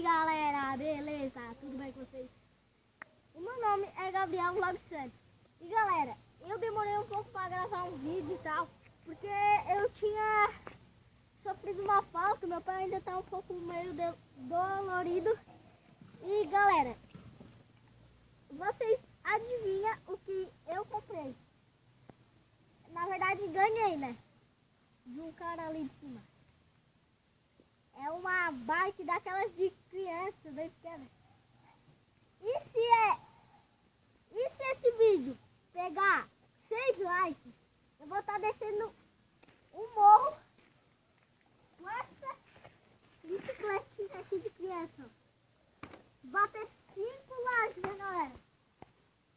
galera, beleza? Tudo bem com vocês? O meu nome é Gabriel Vlog Santos. E galera, eu demorei um pouco para gravar um vídeo e tal, porque eu tinha sofrido uma falta, meu pai ainda tá um pouco meio dolorido. E galera, vocês adivinham o que eu comprei? Na verdade ganhei, né? De um cara ali de cima. É uma bike daquelas de criança, bem pequena. E se esse vídeo pegar 6 likes, eu vou estar descendo um morro com essa bicicletinha aqui de criança. Bater 5 likes, né, galera?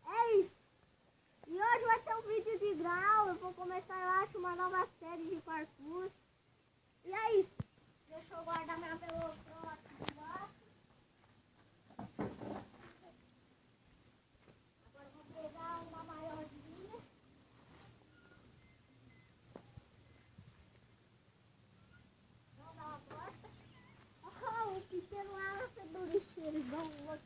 É isso. E hoje vai ser um vídeo de grau. Eu vou começar, eu acho, uma nova série de parkour. E é isso. Deixa eu guardar minha velocro aqui embaixo. Agora eu vou pegar uma maiorzinha. Vamos dar uma porta. Oh, o pequeno asa do lixeiro. Vamos.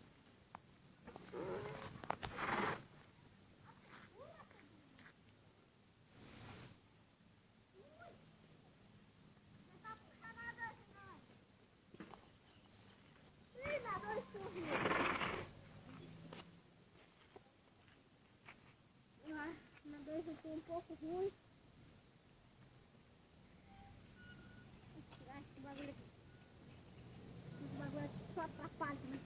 Eu tô um pouco ruim. Vou tirar esse bagulho aqui. Esse bagulho aqui só atrapalha, né?